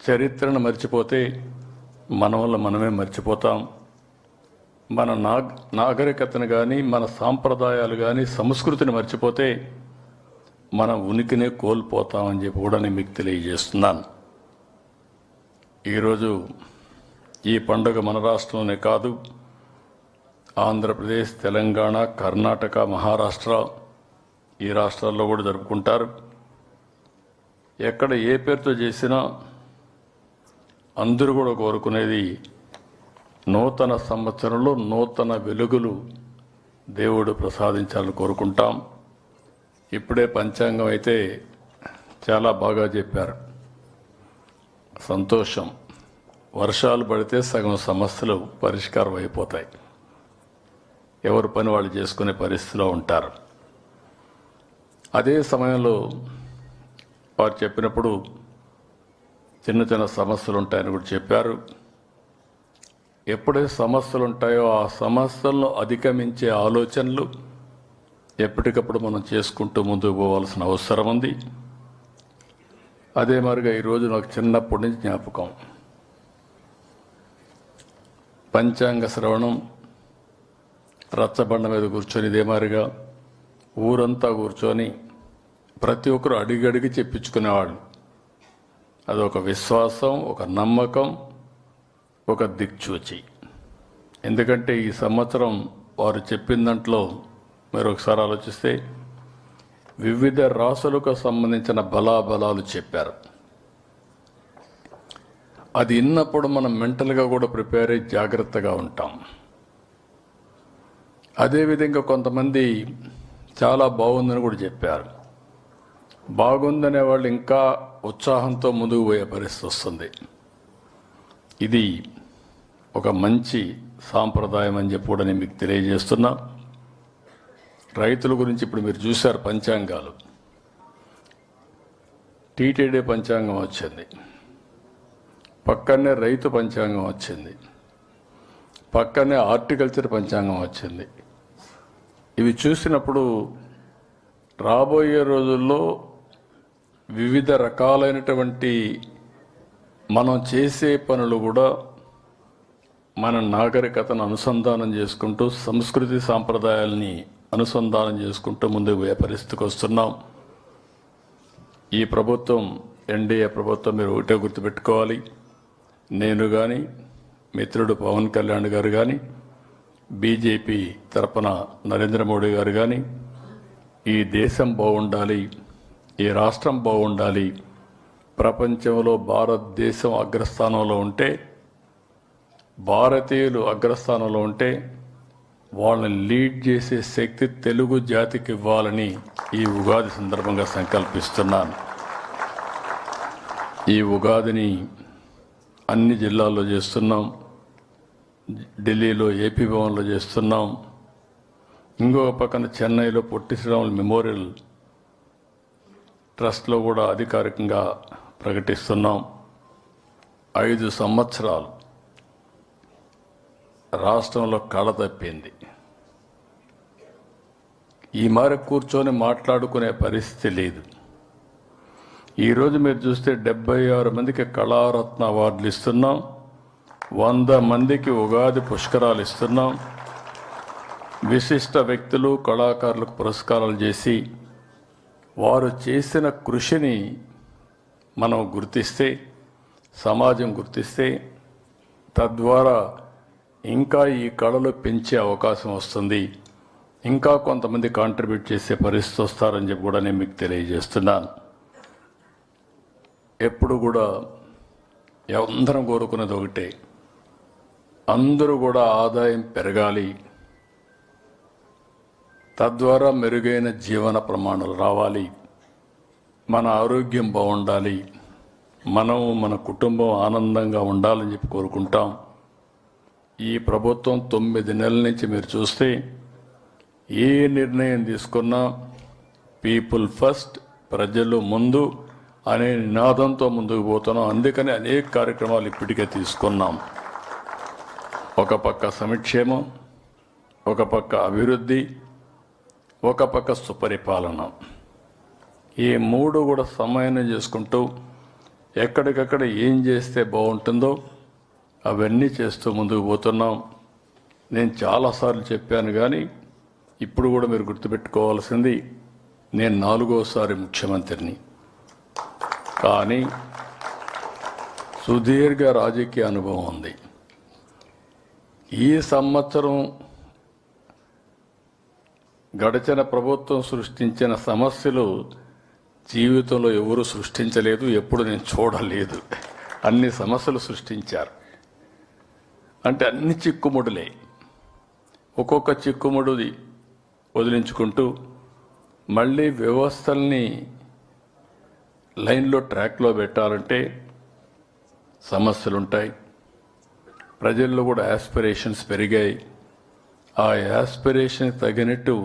చరిత్రను మర్చిపోతే మన వల్ల మనమే మర్చిపోతాం. మన నాగరికతను కానీ, మన సాంప్రదాయాలు కానీ, సంస్కృతిని మర్చిపోతే మన ఉనికినే కోల్పోతామని చెప్పి కూడా నేను మీకు తెలియజేస్తున్నాను. ఈరోజు ఈ పండుగ మన రాష్ట్రంలోనే కాదు, ఆంధ్రప్రదేశ్, తెలంగాణ, కర్ణాటక, మహారాష్ట్ర ఈ రాష్ట్రాల్లో కూడా జరుపుకుంటారు. ఎక్కడ ఏ పేరుతో చేసినా అందరూ కూడా కోరుకునేది నూతన సంవత్సరంలో నూతన వెలుగులు దేవుడు ప్రసాదించాలని కోరుకుంటాం. ఇప్పుడే పంచాంగం అయితే చాలా బాగా చెప్పారు. సంతోషం. వర్షాలు పడితే సగం సమస్యలు పరిష్కారం అయిపోతాయి. ఎవరి పని వాళ్ళు చేసుకునే పరిస్థితిలో ఉంటారు. అదే సమయంలో వారు చెప్పినప్పుడు చిన్న చిన్న సమస్యలు ఉంటాయని కూడా చెప్పారు. ఎప్పుడైతే సమస్యలు ఉంటాయో ఆ సమస్యలను అధిగమించే ఆలోచనలు ఎప్పటికప్పుడు మనం చేసుకుంటూ ముందుకు పోవాల్సిన అవసరం ఉంది. అదే మరిగా ఈరోజు నాకు చిన్నప్పటి నుంచి జ్ఞాపకం. పంచాంగ శ్రవణం, రచ్చబండ మీద కూర్చొని ఇదే మారిగా ఊరంతా కూర్చొని ప్రతి ఒక్కరు అడిగి చెప్పించుకునేవాడు. అదొక విశ్వాసం, ఒక నమ్మకం, ఒక దిక్చూచి. ఎందుకంటే ఈ సంవత్సరం వారు చెప్పిన దాంట్లో మీరు ఒకసారి ఆలోచిస్తే వివిధ రాసులకు సంబంధించిన బలాబలాలు చెప్పారు. అది విన్నప్పుడు మనం మెంటల్గా కూడా ప్రిపేర్ అయ్యి జాగ్రత్తగా ఉంటాం. అదేవిధంగా కొంతమంది చాలా బాగుందని కూడా చెప్పారు. బాగుందనే వాళ్ళు ఇంకా ఉత్సాహంతో ముందుకు పోయే పరిస్థితి వస్తుంది. ఇది ఒక మంచి సాంప్రదాయం అని చెప్పి కూడా నేను మీకు తెలియజేస్తున్నా. రైతుల గురించి ఇప్పుడు మీరు చూశారు పంచాంగాలు. టీటీడీ పంచాంగం వచ్చింది, పక్కనే రైతు పంచాంగం వచ్చింది, పక్కనే హార్టికల్చర్ పంచాంగం వచ్చింది. ఇవి చూసినప్పుడు రాబోయే రోజుల్లో వివిధ రకాలైనటువంటి మనం చేసే పనులు కూడా మన నాగరికతను అనుసంధానం చేసుకుంటూ, సంస్కృతి సాంప్రదాయాల్ని అనుసంధానం చేసుకుంటూ ముందుకు పోయే పరిస్థితికి వస్తున్నాం. ఈ ప్రభుత్వం, ఎన్డీఏ ప్రభుత్వం, మీరు ఒకటే గుర్తుపెట్టుకోవాలి. నేను కానీ, మిత్రుడు పవన్ కళ్యాణ్ గారు కానీ, బీజేపీ తరపున నరేంద్ర మోడీ గారు కానీ, ఈ దేశం బాగుండాలి, ఈ రాష్ట్రం బాగుండాలి, ప్రపంచంలో భారతదేశం అగ్రస్థానంలో ఉంటే, భారతీయులు అగ్రస్థానంలో ఉంటే వాళ్ళని లీడ్ చేసే శక్తి తెలుగు జాతికి ఇవ్వాలని ఈ ఉగాది సందర్భంగా సంకల్పిస్తున్నాను. ఈ ఉగాదిని అన్ని జిల్లాల్లో చేస్తున్నాం. ఢిల్లీలో ఏపీ భవన్లో చేస్తున్నాం. ఇంకొక పక్కన చెన్నైలో పొట్టి శ్రీరాములు మెమోరియల్ ట్రస్ట్లో కూడా అధికారికంగా ప్రకటిస్తున్నాం. 5 సంవత్సరాలు రాష్ట్రంలో కళ తప్పింది. ఈ మారి కూర్చొని మాట్లాడుకునే పరిస్థితి లేదు. ఈరోజు మీరు చూస్తే 76 మందికి కళారత్న అవార్డులు ఇస్తున్నాం, 100 మందికి ఉగాది పుష్కరాలు ఇస్తున్నాం. విశిష్ట వ్యక్తులు, కళాకారులకు పురస్కారాలు చేసి వారు చేసిన కృషిని మనం గుర్తిస్తే, సమాజం గుర్తిస్తే, తద్వారా ఇంకా ఈ కళలు పెంచే అవకాశం వస్తుంది. ఇంకా కొంతమంది కాంట్రిబ్యూట్ చేసే పరిస్థితి వస్తారని చెప్పి కూడా నేను మీకు తెలియజేస్తున్నాను. ఎప్పుడు కూడా అందరం కోరుకునేది ఒకటే, అందరూ కూడా ఆదాయం పెరగాలి, తద్వారా మెరుగైన జీవన ప్రమాణాలు రావాలి, మన ఆరోగ్యం బాగుండాలి, మనం మన కుటుంబం ఆనందంగా ఉండాలని చెప్పి కోరుకుంటాం. ఈ ప్రభుత్వం 9 నెలల నుంచి మీరు చూస్తే ఏ నిర్ణయం తీసుకున్నా పీపుల్ ఫస్ట్, ప్రజలు ముందు అనే నినాదంతో ముందుకు పోతున్నాం. అందుకని అనేక కార్యక్రమాలు ఇప్పటికే తీసుకున్నాం. ఒక పక్క సంక్షేమం, ఒక పక్క అభివృద్ధి, ఒక పక్క సుపరిపాలన. ఈ 3 కూడా సమన్వయం చేసుకుంటూ ఎక్కడికక్కడ ఏం చేస్తే బాగుంటుందో అవన్నీ చేస్తూ ముందుకు పోతున్నాం. నేను చాలాసార్లు చెప్పాను, కానీ ఇప్పుడు కూడా మీరు గుర్తుపెట్టుకోవాల్సింది, నేను 4వసారి ముఖ్యమంత్రిని. కానీ సుదీర్ఘ రాజకీయ అనుభవం ఉంది. ఈ సంవత్సరం గడిచిన ప్రభుత్వం సృష్టించిన సమస్యలు జీవితంలో ఎవరు సృష్టించలేదు, ఎప్పుడు నేను చూడలేదు. అన్ని సమస్యలు సృష్టించారు. అంటే అన్ని చిక్కుముడులే. ఒక్కొక్క చిక్కుముడిది వదిలించుకుంటూ మళ్ళీ వ్యవస్థల్ని లైన్లో ట్రాక్లో పెట్టాలంటే సమస్యలుంటాయి. ప్రజల్లో కూడా యాస్పిరేషన్స్ పెరిగాయి. ఆ యాస్పిరేషన్ తగినట్టు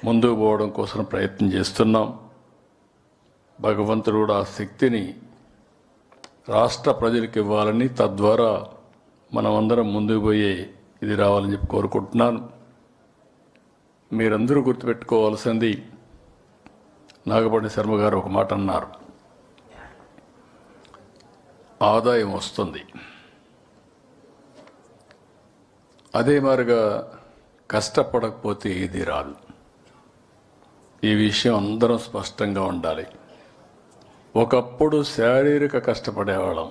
ముందుకు పోవడం కోసం ప్రయత్నం చేస్తున్నాం. భగవంతుడు కూడా ఆ శక్తిని రాష్ట్ర ప్రజలకు ఇవ్వాలని, తద్వారా మనమందరం ముందుకు పోయే ఇది రావాలని చెప్పి కోరుకుంటున్నాను. మీరందరూ గుర్తుపెట్టుకోవాల్సింది, నాగపల్లి శర్మ గారు ఒక మాట అన్నారు, ఆదాయం వస్తుంది, అదే మాదిరిగా కష్టపడకపోతే ఏది రాదు. ఈ విషయం అందరం స్పష్టంగా ఉండాలి. ఒకప్పుడు శారీరక కష్టపడేవాళ్ళం.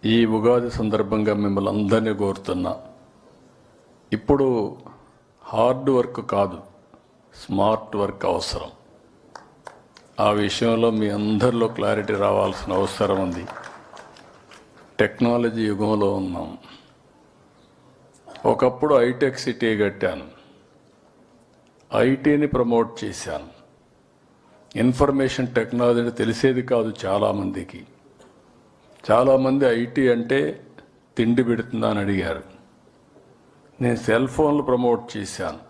ఈ ఉగాది సందర్భంగా మిమ్మల్ని అందరినీ కోరుతున్నా, ఇప్పుడు హార్డ్ వర్క్ కాదు, స్మార్ట్ వర్క్ అవసరం. ఆ విషయంలో మీ అందరిలో క్లారిటీ రావాల్సిన అవసరం ఉంది. టెక్నాలజీ యుగంలో ఉన్నాం. ఒకప్పుడు హైటెక్ సిటీ కట్టాను, ఐటీని ప్రమోట్ చేశాను. ఇన్ఫర్మేషన్ టెక్నాలజీ తెలిసేది కాదు చాలామందికి. చాలామంది ఐటీ అంటే తిండి పెడుతుందా అని అడిగారు. నేను సెల్ ఫోన్లు ప్రమోట్ చేశాను.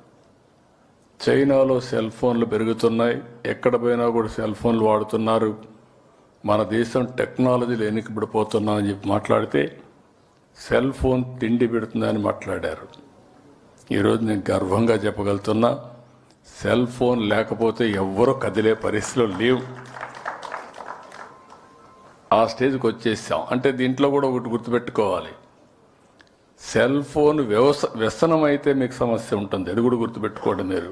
చైనాలో సెల్ ఫోన్లు పెరుగుతున్నాయి, ఎక్కడ పోయినా కూడా సెల్ ఫోన్లు వాడుతున్నారు. మన దేశం టెక్నాలజీలు వెనుకబడిపోతున్నా అని చెప్పి మాట్లాడితే సెల్ ఫోన్ తిండి పెడుతుందని మాట్లాడారు. ఈరోజు నేను గర్వంగా చెప్పగలుగుతున్నా, సెల్ ఫోన్ లేకపోతే ఎవ్వరూ కదిలే పరిస్థితులు లేవు. ఆ స్టేజ్కి వచ్చేసాం. అంటే దీంట్లో కూడా ఒకటి గుర్తుపెట్టుకోవాలి, సెల్ ఫోన్ వ్యసనం అయితే మీకు సమస్య ఉంటుంది. అది కూడా గుర్తుపెట్టుకోండి మీరు.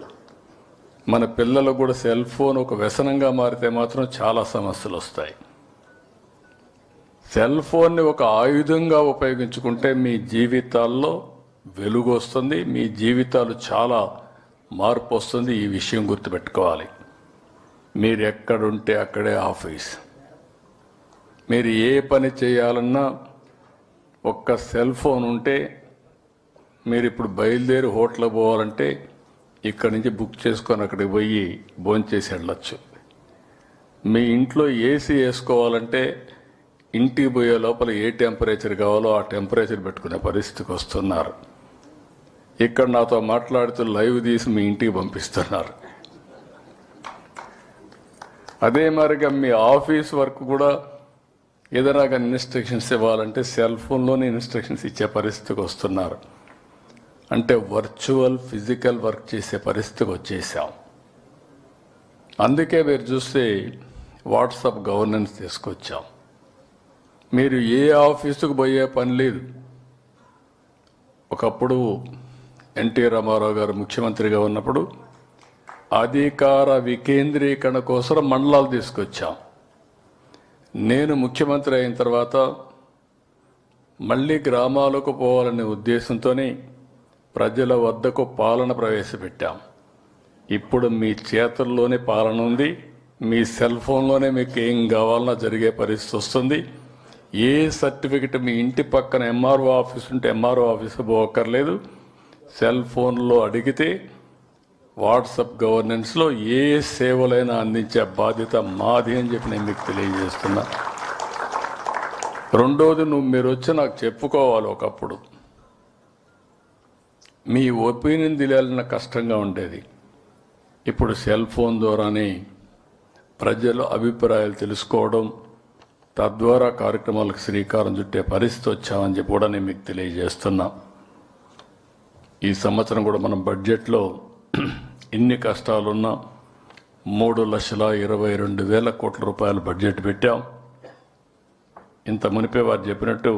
మన పిల్లలకు కూడా సెల్ ఫోన్ ఒక వ్యసనంగా మారితే మాత్రం చాలా సమస్యలు వస్తాయి. సెల్ ఫోన్ని ఒక ఆయుధంగా ఉపయోగించుకుంటే మీ జీవితాల్లో వెలుగు వస్తుంది, మీ జీవితాలు చాలా మార్పు వస్తుంది. ఈ విషయం గుర్తుపెట్టుకోవాలి. మీరు ఎక్కడుంటే అక్కడే ఆఫీస్. మీరు ఏ పని చేయాలన్నా ఒక్క సెల్ ఫోన్ ఉంటే, మీరు ఇప్పుడు బయలుదేరి హోటల్కి పోవాలంటే ఇక్కడి నుంచి బుక్ చేసుకొని అక్కడికి పోయి భోంచేసి వెళ్ళొచ్చు. మీ ఇంట్లో ఏసీ వేసుకోవాలంటే ఇంటికి పోయే లోపల ఏ టెంపరేచర్ కావాలో ఆ టెంపరేచర్ పెట్టుకునే పరిస్థితికి వస్తున్నారు. ఇక్కడ నాతో మాట్లాడుతూ లైవ్ తీసి మీ ఇంటికి పంపిస్తున్నారు. అదే మరిగా మీ ఆఫీస్ వర్క్ కూడా ఏదైనా కానీ ఇన్స్ట్రక్షన్స్ ఇవ్వాలంటే సెల్ ఫోన్లోనే ఇన్స్ట్రక్షన్స్ ఇచ్చే పరిస్థితికి వస్తున్నారు. అంటే వర్చువల్ ఫిజికల్ వర్క్ చేసే పరిస్థితికి వచ్చేసాం. అందుకే మీరు చూస్తే వాట్సాప్ గవర్నెన్స్ తీసుకొచ్చాం. మీరు ఏ ఆఫీసుకు పోయే పని లేదు. ఒకప్పుడు ఎన్టీ రామారావు గారు ముఖ్యమంత్రిగా ఉన్నప్పుడు అధికార వికేంద్రీకరణ కోసం మండలాలు తీసుకొచ్చాం. నేను ముఖ్యమంత్రి అయిన తర్వాత మళ్ళీ గ్రామాలకు పోవాలనే ఉద్దేశంతోనే ప్రజల వద్దకు పాలన ప్రవేశపెట్టాం. ఇప్పుడు మీ చేతుల్లోనే పాలన ఉంది. మీ సెల్ ఫోన్లోనే మీకు ఏం కావాలన్నా జరిగే పరిస్థితి వస్తుంది. ఏ సర్టిఫికెట్ మీ ఇంటి పక్కన ఎంఆర్ఓ ఆఫీస్ ఉంటే ఎంఆర్ఓ ఆఫీస్కి పోవక్కర్లేదు. సెల్ ఫోన్లో అడిగితే వాట్సాప్ గవర్నెన్స్లో ఏ సేవలైనా అందించే బాధ్యత మాది అని చెప్పి నేను మీకు తెలియజేస్తున్నా. రెండోది, మీరు వచ్చి నాకు చెప్పుకోవాలి. ఒకప్పుడు మీ ఒపీనియన్ తెలియాలన్న కష్టంగా ఉండేది. ఇప్పుడు సెల్ ఫోన్ ద్వారానే ప్రజల అభిప్రాయాలు తెలుసుకోవడం, తద్వారా కార్యక్రమాలకు శ్రీకారం చుట్టే పరిస్థితి వచ్చామని చెప్పి కూడా నేను మీకు తెలియజేస్తున్నా. ఈ సంవత్సరం కూడా మనం బడ్జెట్లో ఇన్ని కష్టాలున్నా 3,22,000 కోట్ల రూపాయల బడ్జెట్ పెట్టాం. ఇంత మునిపే వారు చెప్పినట్టు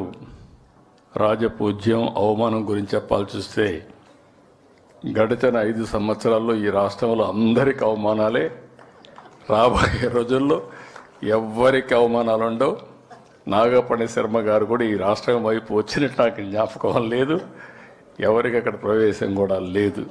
రాజపూజ్యం అవమానం గురించి చెప్పాల్సి చూస్తే గడిచిన 5 సంవత్సరాల్లో ఈ రాష్ట్రంలో అందరికి అవమానాలే. రాబోయే రోజుల్లో ఎవ్వరికి అవమానాలు ఉండవు. నాగపణి శర్మ గారు కూడా ఈ రాష్ట్రం వైపు వచ్చినట్టు నాకు జ్ఞాపకం లేదు. ఎవరికి అక్కడ ప్రవేశం కూడా లేదు.